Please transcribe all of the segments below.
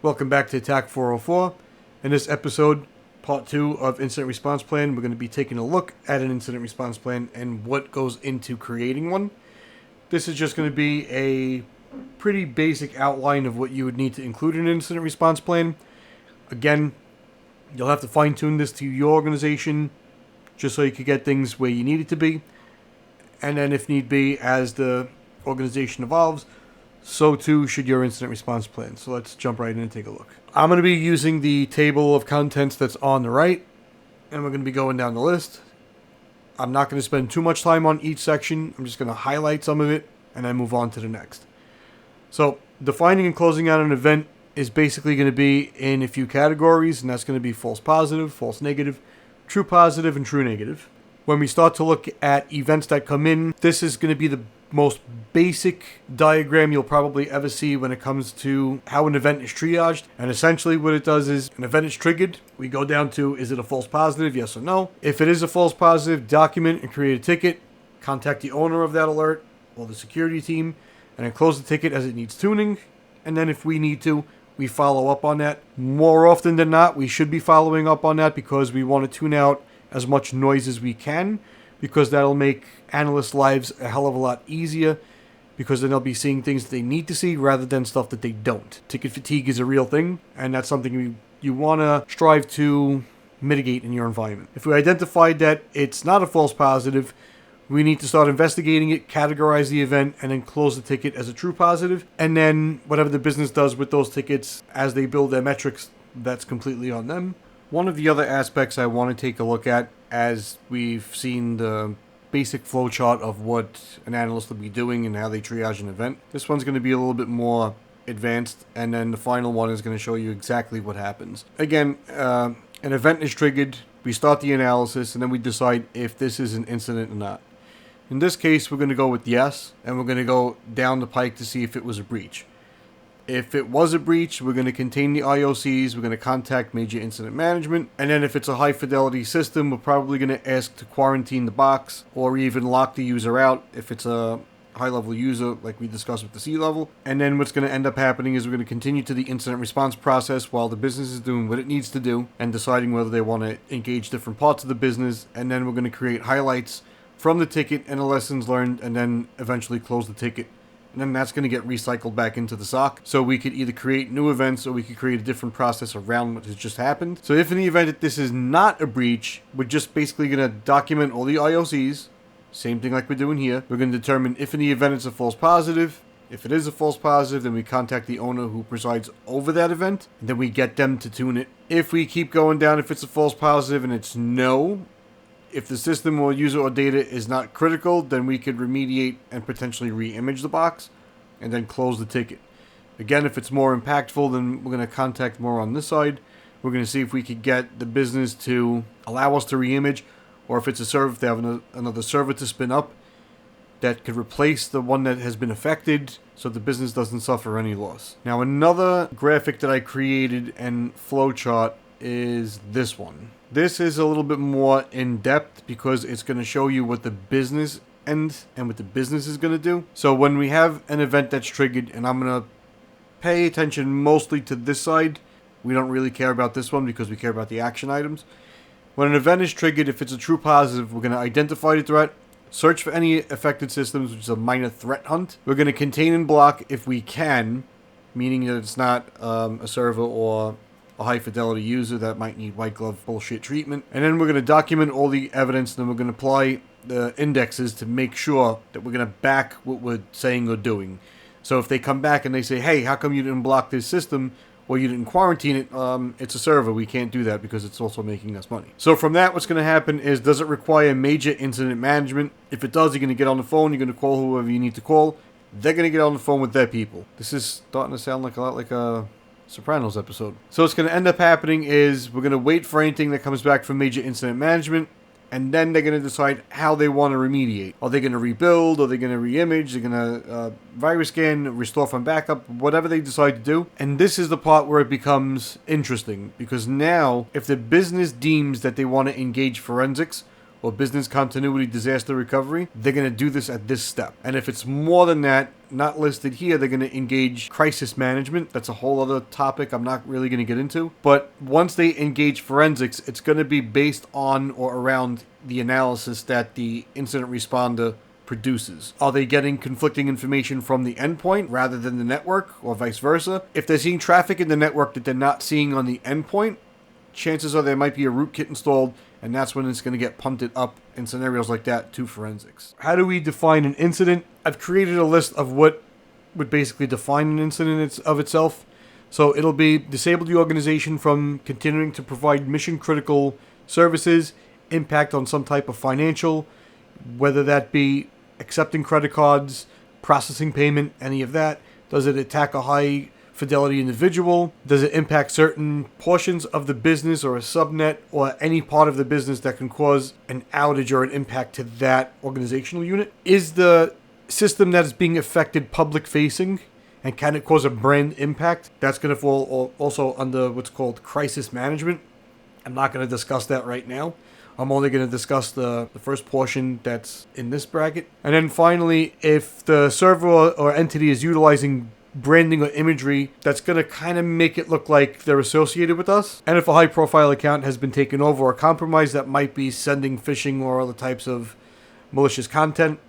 Welcome back to Attack 404. In this episode, part 2 of Incident Response Plan, we're going to be taking a look at an Incident Response Plan and what goes into creating one. This is just going to be a pretty basic outline of what you would need to include in an Incident Response Plan. Again, you'll have to fine-tune this to your organization just so you can get things where you need it to be. And then if need be, as the organization evolves, so too should your incident response plan. So let's jump right in and take a look. I'm going to be using the table of contents that's on the right, and we're going to be going down the list. I'm not going to spend too much time on each section. I'm just going to highlight some of it and then move on to the next. So defining and closing out an event is basically going to be in a few categories, and that's going to be false positive, false negative, true positive, and true negative. When we start to look at events that come in, this is going to be the most basic diagram you'll probably ever see when it comes to how an event is triaged. And essentially what it does is an event is triggered. We go down to, is it a false positive? Yes or no. If it is a false positive, document and create a ticket. Contact the owner of that alert or the security team, and then close the ticket as it needs tuning. And then if we need to, we follow up on that. More often than not, we should be following up on that because we want to tune out as much noise as we can, because that'll make analysts' lives a hell of a lot easier, because then they'll be seeing things that they need to see rather than stuff that they don't. Ticket fatigue is a real thing, and that's something you want to strive to mitigate in your environment. If we identified that it's not a false positive, we need to start investigating it, categorize the event, and then close the ticket as a true positive. And then whatever the business does with those tickets as they build their metrics, that's completely on them. One of the other aspects I want to take a look at, as we've seen the basic flowchart of what an analyst will be doing and how they triage an event, this one's going to be a little bit more advanced, and then the final one is going to show you exactly what happens. Again, an event is triggered, we start the analysis, and then we decide if this is an incident or not. In this case, we're going to go with yes, and we're going to go down the pike to see if it was a breach. If it was a breach, we're going to contain the IOCs, we're going to contact major incident management, and then if it's a high fidelity system, we're probably going to ask to quarantine the box or even lock the user out if it's a high level user like we discussed with the C level. And then what's going to end up happening is we're going to continue to the incident response process while the business is doing what it needs to do and deciding whether they want to engage different parts of the business, and then we're going to create highlights from the ticket and the lessons learned, and then eventually close the ticket. And then that's going to get recycled back into the SOC. So we could either create new events or we could create a different process around what has just happened. So if in the event that this is not a breach, we're just basically going to document all the IOCs. Same thing like we're doing here. We're going to determine if in the event it's a false positive. If it is a false positive, then we contact the owner who presides over that event. And then we get them to tune it. If we keep going down, if it's a false positive and it's no, if the system or user or data is not critical, then we could remediate and potentially re-image the box and then close the ticket. Again, if it's more impactful, then we're going to contact more on this side. We're going to see if we could get the business to allow us to re-image, or if it's a server, if they have another server to spin up that could replace the one that has been affected so the business doesn't suffer any loss. Now, another graphic that I created and flowchart is this one. This is a little bit more in depth because it's going to show you what the business end and what the business is going to do. So when we have an event that's triggered, and I'm going to pay attention mostly to this side, we don't really care about this one because we care about the action items. When an event is triggered, if it's a true positive, we're going to identify the threat, search for any affected systems, which is a minor threat hunt. We're going to contain and block if we can, meaning that it's not a server or a high fidelity user that might need white glove bullshit treatment. And then we're going to document all the evidence, and then we're going to apply the indexes to make sure that we're going to back what we're saying or doing. So if they come back and they say, hey, how come you didn't block this system or you didn't quarantine it, it's a server, we can't do that because it's also making us money. So from that, what's going to happen is, does it require major incident management? If it does, you're going to get on the phone, you're going to call whoever you need to call. They're going to get on the phone with their people. This is starting to sound like a lot like a Sopranos episode. So what's going to end up happening is we're going to wait for anything that comes back from major incident management, and then they're going to decide how they want to remediate. Are they going to rebuild? Are they going to re-image? They're going to virus scan, restore from backup, whatever they decide to do. And this is the part where it becomes interesting, because now if the business deems that they want to engage forensics, or business continuity disaster recovery, they're going to do this at this step. And if it's more than that, not listed here, they're going to engage crisis management. That's a whole other topic I'm not really going to get into. But once they engage forensics, it's going to be based on or around the analysis that the incident responder produces. Are they getting conflicting information from the endpoint rather than the network, or vice versa? If they're seeing traffic in the network that they're not seeing on the endpoint, chances are there might be a rootkit installed, and that's when it's going to get punted up in scenarios like that to forensics. How do we define an incident? I've created a list of what would basically define an incident of itself. So it'll be disable the organization from continuing to provide mission critical services, impact on some type of financial, whether that be accepting credit cards, processing payment, any of that. Does it attack a high fidelity individual? Does it impact certain portions of the business or a subnet or any part of the business that can cause an outage or an impact to that organizational unit? Is the system that is being affected public facing, and can it cause a brand impact? That's going to fall also under what's called crisis management. I'm not going to discuss that right now. I'm only going to discuss the first portion that's in this bracket. And then finally, if the server or entity is utilizing branding or imagery that's going to kind of make it look like they're associated with us, and if a high-profile account has been taken over or compromised that might be sending phishing or other types of malicious content,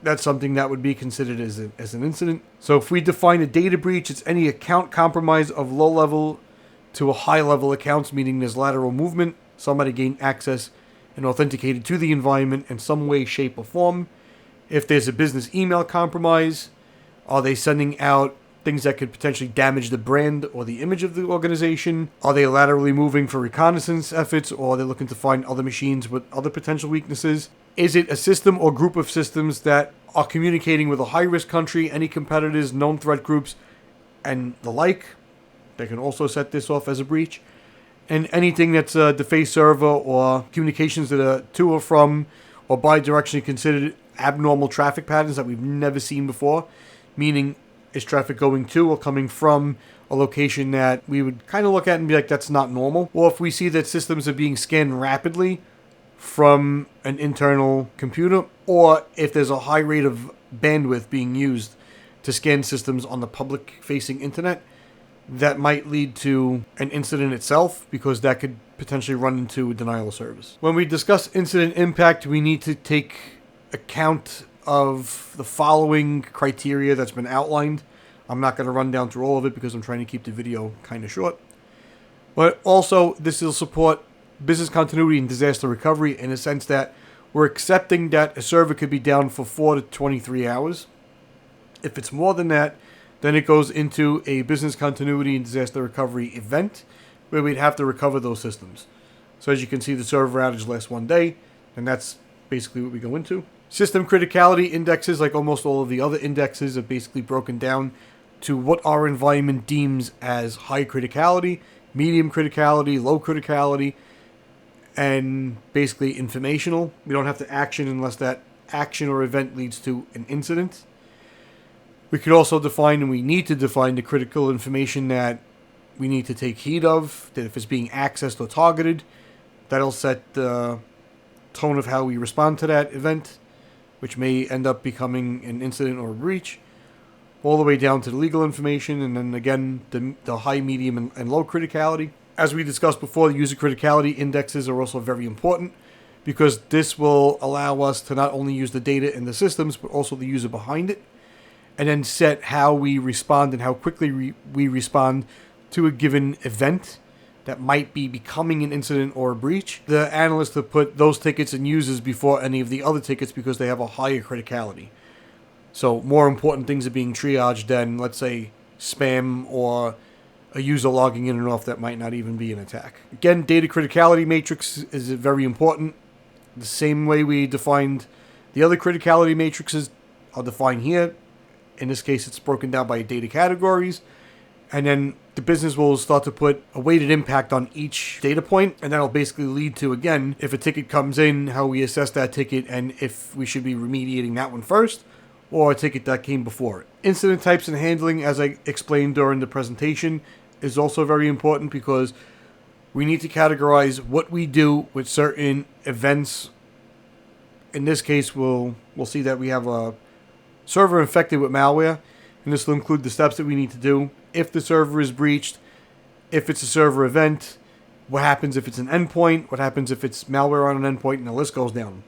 that's something that would be considered as an incident. So if we define a data breach, it's any account compromise of low-level to a high-level accounts, meaning there's lateral movement, somebody gained access and authenticated to the environment in some way, shape, or form. If there's a business email compromise, are they sending out things that could potentially damage the brand or the image of the organization? Are they laterally moving for reconnaissance efforts, or are they looking to find other machines with other potential weaknesses? Is it a system or group of systems that are communicating with a high-risk country, any competitors, known threat groups, and the like? They can also set this off as a breach. And anything that's a defaced server or communications that are to or from or bi-directionally considered abnormal traffic patterns that we've never seen before, meaning is traffic going to or coming from a location that we would kind of look at and be like, that's not normal. Or if we see that systems are being scanned rapidly from an internal computer, or if there's a high rate of bandwidth being used to scan systems on the public-facing internet, that might lead to an incident itself, because that could potentially run into denial of service. When we discuss incident impact, we need to take account of the following criteria that's been outlined. I'm not going to run down through all of it because I'm trying to keep the video kind of short. But also, this will support business continuity and disaster recovery in a sense that we're accepting that a server could be down for 4 to 23 hours. If it's more than that, then it goes into a business continuity and disaster recovery event where we'd have to recover those systems. So as you can see, the server outage lasts 1 day, and that's basically what we go into. System criticality indexes, like almost all of the other indexes, are basically broken down to what our environment deems as high criticality, medium criticality, low criticality, and basically informational. We don't have to action unless that action or event leads to an incident. We could also define, and we need to define, the critical information that we need to take heed of, that if it's being accessed or targeted, that'll set the tone of how we respond to that event, which may end up becoming an incident or a breach, all the way down to the legal information, and then again, the high, medium, and low criticality. As we discussed before, the user criticality indexes are also very important, because this will allow us to not only use the data in the systems, but also the user behind it, and then set how we respond and how quickly we respond to a given event that might be becoming an incident or a breach. The analysts have put those tickets and users before any of the other tickets because they have a higher criticality. So more important things are being triaged than, let's say, spam or a user logging in and off that might not even be an attack. Again, data criticality matrix is very important. The same way we defined the other criticality matrices are defined here. In this case, it's broken down by data categories. And then the business will start to put a weighted impact on each data point. And that'll basically lead to, again, if a ticket comes in, how we assess that ticket and if we should be remediating that one first or a ticket that came before it. Incident types and handling, as I explained during the presentation, is also very important because we need to categorize what we do with certain events in this case, we'll see that we have a server infected with malware, and this will include the steps that we need to do if the server is breached, if it's a server event, what happens if it's an endpoint, what happens if it's malware on an endpoint, and the list goes down.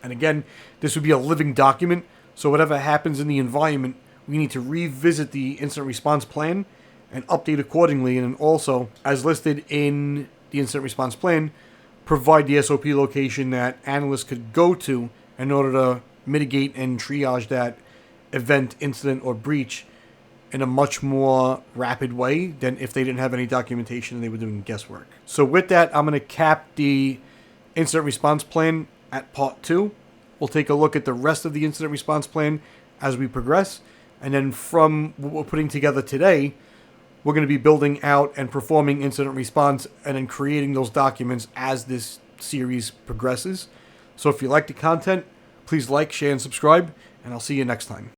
And again, this would be a living document, so whatever happens in the environment, we need to revisit the incident response plan and update accordingly, and then also, as listed in the incident response plan, provide the SOP location that analysts could go to in order to mitigate and triage that event, incident, or breach in a much more rapid way than if they didn't have any documentation and they were doing guesswork. So with that, I'm going to cap the incident response plan at part 2. We'll take a look at the rest of the incident response plan as we progress. And then from what we're putting together today, we're going to be building out and performing incident response and then creating those documents as this series progresses. So if you like the content, please like, share, and subscribe, and I'll see you next time.